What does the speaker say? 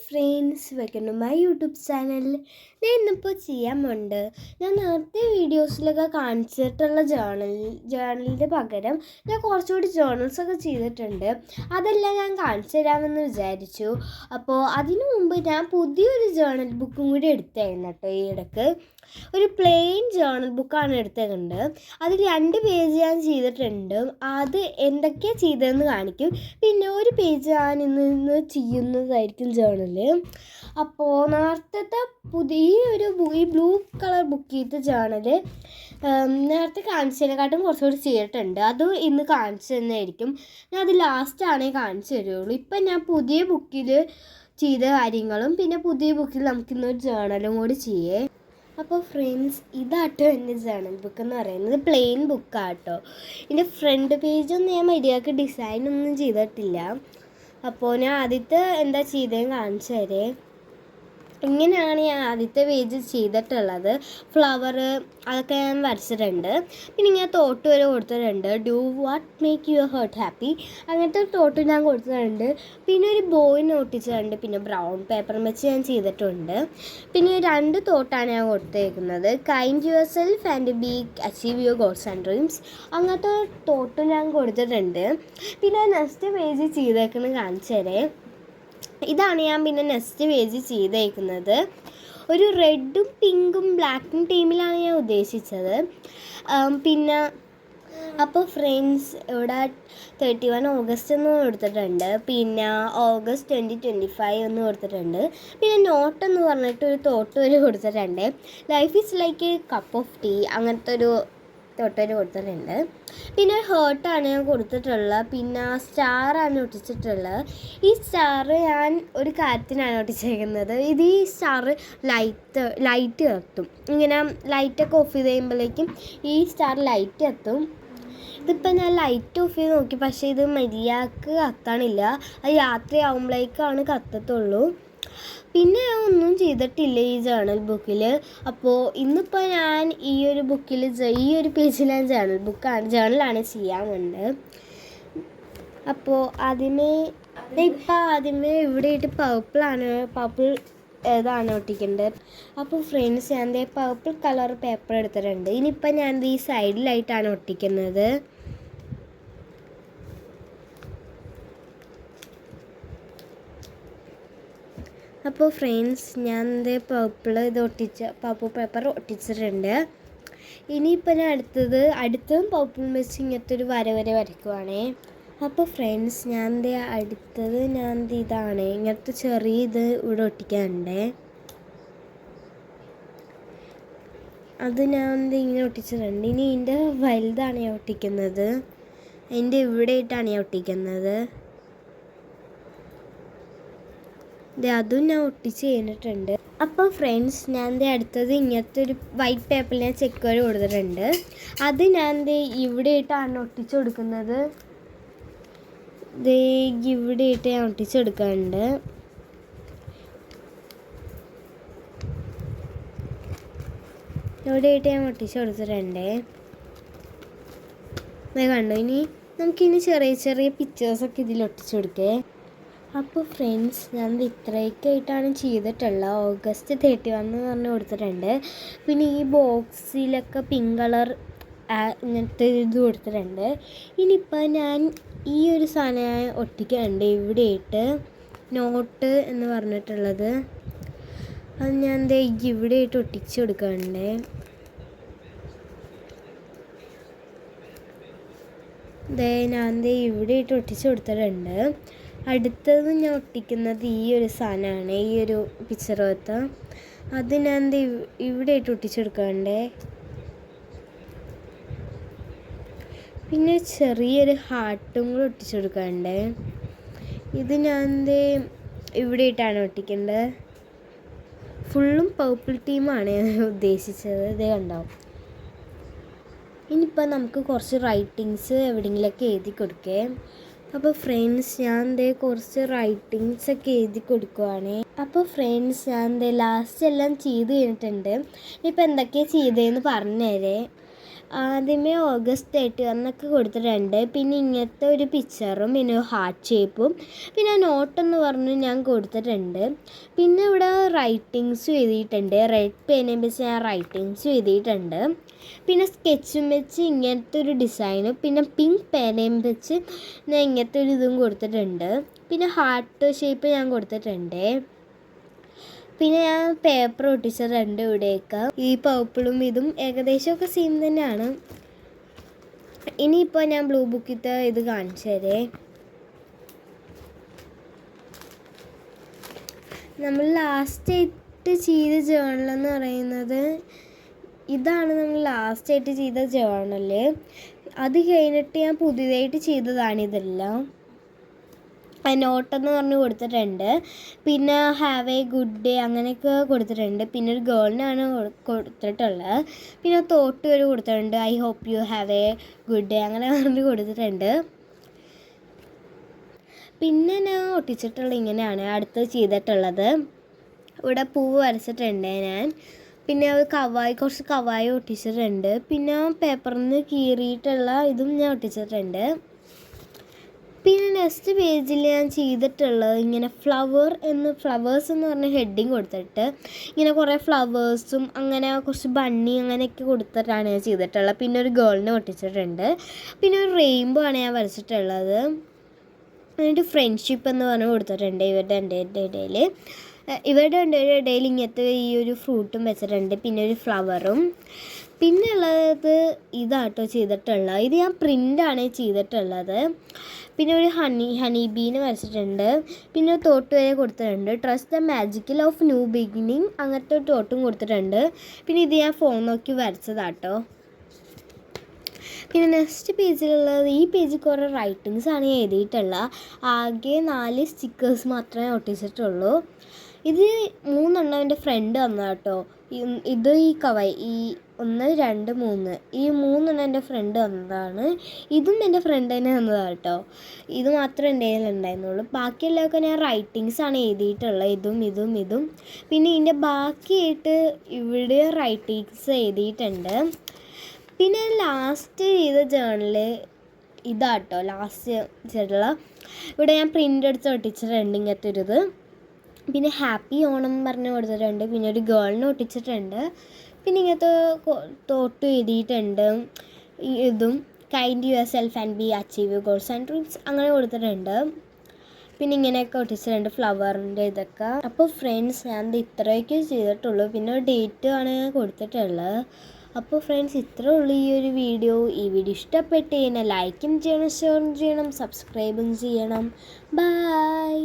Friends, welcome to my YouTube channel. ഞാൻ ഇന്നിപ്പോൾ ചെയ്യാൻ പോകുന്നുണ്ട്. ഞാൻ നേരത്തെ വീഡിയോസിലൊക്കെ കാണിച്ചിട്ടുള്ള ജേർണലിൻ്റെ പകരം ഞാൻ കുറച്ചുകൂടി ജേർണൽസൊക്കെ ചെയ്തിട്ടുണ്ട്. അതെല്ലാം ഞാൻ കാണിച്ചു തരാമെന്ന് വിചാരിച്ചു. അപ്പോൾ അതിനു മുമ്പ് ഞാൻ പുതിയൊരു ജേർണൽ ബുക്കും കൂടി എടുത്തായിരുന്നു കേട്ടോ. ഈ ഇടയ്ക്ക് ഒരു പ്ലെയിൻ ജേർണൽ ബുക്കാണ് എടുത്തിട്ടുണ്ട്. അതിൽ 2 പേജ് ഞാൻ ചെയ്തിട്ടുണ്ട്. അത് എന്തൊക്കെയാണ് ചെയ്തതെന്ന് കാണിക്കും. പിന്നെ ഒരു പേജ് ഞാൻ ഇന്ന് ചെയ്യുന്നതായിരിക്കും ജേർണല്. അപ്പോൾ നേരത്തെ ഈ ബ്ലൂ കളർ ബുക്ക് ചെയ്ത ജേർണല് നേരത്തെ കാണിച്ചതിനെക്കാട്ടും കുറച്ചുകൂടി ചെയ്തിട്ടുണ്ട്. അത് ഇന്ന് കാണിച്ചു തന്നെയായിരിക്കും. ഞാൻ അത് ലാസ്റ്റാണേ കാണിച്ചു തരുള്ളൂ. ഇപ്പം ഞാൻ പുതിയ ബുക്കിൽ ചെയ്ത കാര്യങ്ങളും പിന്നെ പുതിയ ബുക്കിൽ നമുക്കിന്നൊരു ജേർണലും കൂടി ചെയ്യേ. അപ്പോൾ ഫ്രണ്ട്സ്, ഇതാട്ടോ എൻ്റെ ജേർണൽ ബുക്ക് എന്ന് പറയുന്നത്. പ്ലെയിൻ ബുക്കാട്ടോ. ഇതിൻ്റെ ഫ്രണ്ട് പേജൊന്നും ഞാൻ മര്യാദക്ക് ഡിസൈനൊന്നും ചെയ്തിട്ടില്ല. അപ്പോൾ ഞാൻ ആദ്യത്തെ എന്താ ചെയ്തതെന്ന് കാണിച്ചു തരേ. ഇങ്ങനെയാണ് ഞാൻ ആദ്യത്തെ പേജ് ചെയ്തിട്ടുള്ളത്. ഫ്ലവർ അതൊക്കെ ഞാൻ വരച്ചിട്ടുണ്ട്. പിന്നെ ഇങ്ങനെ തോട്ട് വരെ കൊടുത്തിട്ടുണ്ട്. Do what make your heart happy, അങ്ങനത്തെ തോട്ട് ഞാൻ കൊടുത്തിട്ടുണ്ട്. പിന്നെ ഒരു ബോയിനെ ഒട്ടിച്ചിട്ടുണ്ട്. പിന്നെ ബ്രൗൺ പേപ്പർ വെച്ച് ഞാൻ ചെയ്തിട്ടുണ്ട്. പിന്നെ 2 തോട്ടാണ് ഞാൻ കൊടുത്തേക്കുന്നത്. Kind your self and B achieve your goals and dreams, അങ്ങനത്തെ തോട്ട് ഞാൻ കൊടുത്തിട്ടുണ്ട്. പിന്നെ നെക്സ്റ്റ് പേജ് ചെയ്തേക്കുന്നത് കാണിച്ചു തരേ. ഇതാണ് ഞാൻ പിന്നെ നെക്സ്റ്റ് പേജ് ചെയ്തേക്കുന്നത്. ഒരു റെഡും പിങ്കും ബ്ലാക്കും ടീമിലാണ് ഞാൻ ഉദ്ദേശിച്ചത്. പിന്നെ അപ്പോൾ ഫ്രണ്ട്സ്, ഇവിടെ 31 ഓഗസ്റ്റ് എന്ന് കൊടുത്തിട്ടുണ്ട്. പിന്നെ ഓഗസ്റ്റ് 2025 എന്ന് കൊടുത്തിട്ടുണ്ട്. പിന്നെ നോട്ട് എന്ന് പറഞ്ഞിട്ട് ഒരു തോട്ട് വരെ കൊടുത്തിട്ടുണ്ട്. Life is like a cup of tea, അങ്ങനത്തെ ഒരു തോട്ടൊരു കൊടുത്തിട്ടുണ്ട്. പിന്നെ ഹേർട്ടാണ് ഞാൻ കൊടുത്തിട്ടുള്ളത്. പിന്നെ സ്റ്റാറാണ് ഒട്ടിച്ചിട്ടുള്ളത്. ഈ സ്റ്റാർ ഞാൻ ഒരു കാര്യത്തിനാണ് ഒട്ടിച്ചേക്കുന്നത്. ഇത് ഈ സ്റ്റാർ ലൈറ്റ് കത്തും. ഇങ്ങനെ ലൈറ്റൊക്കെ ഓഫ് ചെയ്ത് കഴിയുമ്പോഴേക്കും ഈ സ്റ്റാർ ലൈറ്റ് കത്തും. ഇതിപ്പോൾ ഞാൻ ലൈറ്റ് ഓഫ് ചെയ്ത് നോക്കി, പക്ഷേ ഇത് മര്യാദക്ക് കത്താണില്ല. അത് രാത്രി ആകുമ്പോഴേക്കാണ് കത്തത്തുള്ളൂ. പിന്നെ ഞാൻ ഒന്നും ചെയ്തിട്ടില്ല ഈ ജേർണൽ ബുക്കിൽ. അപ്പോൾ ഇന്നിപ്പോൾ ഞാൻ ഈ ഒരു ബുക്കിൽ ഈ ഒരു പേജിൽ ഞാൻ ജേർണലാണ് ചെയ്യാൻ വേണ്ടത്. അപ്പോൾ ആദ്യമേ ഇവിടെയായിട്ട് പർപ്പിൾ ഏതാണ് ഒട്ടിക്കേണ്ടത്. അപ്പോൾ ഫ്രണ്ട്സ്, ഞാൻ പർപ്പിൾ കളർ പേപ്പർ എടുത്തിട്ടുണ്ട്. ഇനിയിപ്പോൾ ഞാൻ ഈ സൈഡിലായിട്ടാണ് ഒട്ടിക്കുന്നത്. അപ്പോൾ ഫ്രണ്ട്സ്, ഞാൻ പർപ്പിൾ പേപ്പർ ഒട്ടിച്ചിട്ടുണ്ട്. ഇനിയിപ്പോൾ ഞാൻ അടുത്തതും പർപ്പിൾ വെച്ച് ഇങ്ങനത്തെ ഒരു വര വരയ്ക്കുവാണേ. അപ്പോൾ ഫ്രണ്ട്സ്, ഞാൻ അടുത്തത് ഇതാണ് ഇങ്ങനത്തെ ചെറിയ ഇത് ഇവിടെ ഒട്ടിക്കാനുണ്ട്. അത് ഞാൻ ഇങ്ങനെ ഒട്ടിച്ചിട്ടുണ്ട്. ഇനി ഇതിൻ്റെ വലുതാണ് ഞാൻ ഒട്ടിക്കുന്നത്. അതിൻ്റെ ഇവിടെയായിട്ടാണ് ഞാൻ ഒട്ടിക്കുന്നത്. അതും ഞാൻ ഒട്ടിച്ച് കഴിഞ്ഞിട്ടുണ്ട്. അപ്പോൾ ഫ്രണ്ട്സ്, ഞാൻ അടുത്തത് ഇങ്ങനത്തെ ഒരു വൈറ്റ് പേപ്പറിൽ ഞാൻ ചെക്ക് വരെ കൊടുത്തിട്ടുണ്ട്. അത് ഞാൻ ഇവിടെയായിട്ടാണ് ഒട്ടിച്ച് കൊടുക്കുന്നത്. ഇവിടെയായിട്ട് ഞാൻ ഒട്ടിച്ച് കൊടുക്കാറുണ്ട്. ഇവിടെയായിട്ട് ഞാൻ ഒട്ടിച്ച് കൊടുത്തിട്ടുണ്ട്. കണ്ടോ. ഇനി നമുക്കിനി ചെറിയ പിക്ചേഴ്സൊക്കെ ഇതിൽ ഒട്ടിച്ച് കൊടുക്കേ. അപ്പോൾ ഫ്രണ്ട്സ്, ഞാൻ ഇത്രയൊക്കെ ആയിട്ടാണ് ചെയ്തിട്ടുള്ളത്. ഓഗസ്റ്റ് 31 എന്ന് പറഞ്ഞ് കൊടുത്തിട്ടുണ്ട്. പിന്നെ ഈ ബോക്സിലൊക്കെ പിങ്ക് കളർ ഇങ്ങനത്തെ ഇത് കൊടുത്തിട്ടുണ്ട്. ഇനിയിപ്പോൾ ഞാൻ ഈ ഒരു സാധനം ഒട്ടിക്കുന്നുണ്ട് ഇവിടെയായിട്ട്, നോട്ട് എന്ന് പറഞ്ഞിട്ടുള്ളത്. അത് ഞാൻ ഇവിടെയായിട്ട് ഒട്ടിച്ച് കൊടുക്കുന്നുണ്ട്. ഞാൻ ഇവിടെയായിട്ട് ഒട്ടിച്ച് കൊടുത്തിട്ടുണ്ട്. അടുത്തത് ഞാൻ ഒട്ടിക്കുന്നത് ഈ ഒരു സാധനമാണ്, ഈ ഒരു പിക്ചറകത്ത്. അത് ഞാൻ ഇവിടെയായിട്ട് ഒട്ടിച്ചെടുക്കാറുണ്ട്. പിന്നെ ചെറിയൊരു ഹാർട്ടും കൂടെ ഒട്ടിച്ചെടുക്കാറുണ്ട്. ഇത് ഞാൻ ഇവിടെയായിട്ടാണ് ഒട്ടിക്കേണ്ടത്. ഫുള്ളും പർപ്പിൾ ടീമാണ് ഉദ്ദേശിച്ചത്. ഇത് കണ്ടോ. ഇനിയിപ്പോൾ നമുക്ക് കുറച്ച് റൈറ്റിങ്സ് എവിടെയെങ്കിലുമൊക്കെ എഴുതി കൊടുക്കേ. അപ്പോൾ ഫ്രണ്ട്സ്, ഞാൻ കുറച്ച് റൈറ്റിങ്സൊക്കെ എഴുതി കൊടുക്കുവാണ്. അപ്പോൾ ഫ്രണ്ട്സ്, ഞാൻ ലാസ്റ്റ് എല്ലാം ചെയ്ത് കഴിഞ്ഞിട്ടുണ്ട്. ഇപ്പോൾ എന്തൊക്കെയാണ് ചെയ്തതെന്ന് പറഞ്ഞുതരേ. ആദ്യമേ ഓഗസ്റ്റ് 30 എന്നൊക്കെ കൊടുത്തിട്ടുണ്ട്. പിന്നെ ഇങ്ങനത്തെ ഒരു പിക്ചറും പിന്നെ ഹാർട്ട് ഷേപ്പും പിന്നെ നോട്ടെന്ന് പറഞ്ഞ് ഞാൻ കൊടുത്തിട്ടുണ്ട്. പിന്നെ ഇവിടെ റൈറ്റിങ്സും എഴുതിയിട്ടുണ്ട്. റെഡ് പേനയും വെച്ച് ഞാൻ റൈറ്റിങ്സും എഴുതിയിട്ടുണ്ട്. പിന്നെ സ്കെച്ചും വെച്ച് ഇങ്ങനത്തെ ഒരു ഡിസൈനും പിന്നെ പിങ്ക് പേനയും വെച്ച് ഞാൻ ഇങ്ങനത്തെ ഒരു ഇതും കൊടുത്തിട്ടുണ്ട്. പിന്നെ ഹാർട്ട് ഷേപ്പ് ഞാൻ കൊടുത്തിട്ടുണ്ട്. പിന്നെ ഞാൻ പേപ്പർ ഒട്ടിച്ചിട്ടുണ്ട് ഇവിടെയൊക്കെ. ഈ പർപ്പിളും ഇതും ഏകദേശമൊക്കെ സെയിം തന്നെയാണ്. ഇനിയിപ്പോൾ ഞാൻ ബ്ലൂ ബുക്കിത്തെ ഇത് കാണിച്ചു തരേ. നമ്മൾ ലാസ്റ്റായിട്ട് ചെയ്ത ജേർണലെന്ന് പറയുന്നത് ഇതാണ്. നമ്മൾ ലാസ്റ്റായിട്ട് ചെയ്ത ജേർണൽ. അത് കഴിഞ്ഞിട്ട് ഞാൻ പുതിയതായിട്ട് ചെയ്തതാണ് ഇതെല്ലാം. നോട്ടെന്ന് പറഞ്ഞ് കൊടുത്തിട്ടുണ്ട്. പിന്നെ ഹാവ് എ ഗുഡ് ഡേ അങ്ങനെയൊക്കെ കൊടുത്തിട്ടുണ്ട്. പിന്നെ ഒരു ഗേളിനാണ് കൊടുത്തിട്ടുള്ളത്. പിന്നെ തോട്ട് വരെ കൊടുത്തിട്ടുണ്ട്. I hope you have a good day അങ്ങനെ പറഞ്ഞ് കൊടുത്തിട്ടുണ്ട്. പിന്നെ ഞാൻ ഒട്ടിച്ചിട്ടുള്ളത് ഇങ്ങനെയാണ് അടുത്ത് ചെയ്തിട്ടുള്ളത്. ഇവിടെ പൂവ് വരച്ചിട്ടുണ്ട് ഞാൻ. പിന്നെ കുറച്ച് കവായി ഒട്ടിച്ചിട്ടുണ്ട്. പിന്നെ പേപ്പറിൽ നിന്ന് കീറിയിട്ടുള്ള ഇതും ഞാൻ ഒട്ടിച്ചിട്ടുണ്ട്. പിന്നെ നെക്സ്റ്റ് പേജിൽ ഞാൻ ചെയ്തിട്ടുള്ളത് ഇങ്ങനെ ഫ്ലവേഴ്സ് എന്ന് പറഞ്ഞ ഹെഡിങ് കൊടുത്തിട്ട് ഇങ്ങനെ കുറേ ഫ്ലവേഴ്സും അങ്ങനെ കുറച്ച് ബണ്ണി അങ്ങനെയൊക്കെ കൊടുത്തിട്ടാണ് ഞാൻ ചെയ്തിട്ടുള്ളത്. പിന്നെ ഒരു ഗേളിനെ ഒട്ടിച്ചിട്ടുണ്ട്. പിന്നെ ഒരു റെയിൻബോ ആണ് ഞാൻ വരച്ചിട്ടുള്ളത്. എന്നിട്ട് ഫ്രണ്ട്ഷിപ്പ് എന്ന് പറഞ്ഞ് കൊടുത്തിട്ടുണ്ട്. ഇവരുടെ ഇടയിൽ ഇങ്ങനത്തെ ഈ ഒരു ഫ്രൂട്ടും വെച്ചിട്ടുണ്ട്. പിന്നെ ഒരു ഫ്ലവറും. പിന്നെ ഉള്ളത് ഇതാട്ടോ ചെയ്തിട്ടുള്ളത്. ഇത് ഞാൻ പ്രിൻ്റാണ് ചെയ്തിട്ടുള്ളത്. പിന്നെ ഒരു ഹണി ബീനെ വരച്ചിട്ടുണ്ട്. പിന്നെ തോട്ട് വരെ കൊടുത്തിട്ടുണ്ട്. Trust the magical of new beginning അങ്ങനത്തെ ഒരു തോട്ടും കൊടുത്തിട്ടുണ്ട്. പിന്നെ ഇത് ഞാൻ ഫോൺ നോക്കി വരച്ചതാട്ടോ. പിന്നെ നെക്സ്റ്റ് പേജിലുള്ളത് ഈ പേജിൽ കുറേ റൈറ്റിങ്സാണ് എഴുതിയിട്ടുള്ളത്. ആകെ 4 സ്റ്റിക്കേഴ്സ് മാത്രമേ ഒട്ടിച്ചിട്ടുള്ളൂ. ഇത് 3 എൻ്റെ ഫ്രണ്ട് തന്നതാട്ടോ. ഇത് ഈ കവായി ഈ 1 2 3 ഈ 3 എൻ്റെ ഫ്രണ്ട് തന്നതാണ്. ഇതും എൻ്റെ ഫ്രണ്ട് തന്നെ തന്നതാണ് കേട്ടോ. ഇത് മാത്രമേ എൻ്റെ കയ്യിൽ ഉണ്ടായിരുന്നുള്ളൂ. ബാക്കിയെല്ലാമൊക്കെ ഞാൻ റൈറ്റിങ്സാണ് എഴുതിയിട്ടുള്ളത്. ഇതും പിന്നെ ഇതിൻ്റെ ബാക്കിയായിട്ട് ഇവിടെ റൈറ്റിങ്സ് എഴുതിയിട്ടുണ്ട്. പിന്നെ ലാസ്റ്റ് ചെയ്ത ജേർണൽ ഇതാട്ടോ. ലാസ്റ്റ് ചെയ്തിട്ടുള്ള ഇവിടെ ഞാൻ പ്രിൻ്റ് എടുത്ത് ഒട്ടിച്ചിട്ടുണ്ട് ഇങ്ങനത്തെ ഒരു ഇത്. പിന്നെ ഹാപ്പി ഓണം പറഞ്ഞ് കൊടുത്തിട്ടുണ്ട്. പിന്നെ ഒരു ഗേളിനെ ഒട്ടിച്ചിട്ടുണ്ട്. പിന്നെ ഇങ്ങനത്തെ തോട്ട് എഴുതിയിട്ടുണ്ട്. ഇതും kind your self and B achieve your goals and dreams അങ്ങനെ കൊടുത്തിട്ടുണ്ട്. പിന്നെ ഇങ്ങനെയൊക്കെ ഒട്ടിച്ചിട്ടുണ്ട് ഫ്ലവറിൻ്റെ ഇതൊക്കെ. അപ്പോൾ ഫ്രണ്ട്സ് ഞാൻ ഇത്രയൊക്കെ ചെയ്തിട്ടുള്ളൂ. പിന്നെ ഒരു ഡേറ്റ് ആണ് ഞാൻ കൊടുത്തിട്ടുള്ളത്. അപ്പോൾ ഫ്രണ്ട്സ് ഇത്രേ ഉള്ളൂ ഈ ഒരു വീഡിയോ. ഈ വീഡിയോ ഇഷ്ടപ്പെട്ട് കഴിഞ്ഞാൽ ലൈക്കും ചെയ്യണം, ഷെയറും ചെയ്യണം, സബ്സ്ക്രൈബും ചെയ്യണം. ബൈ.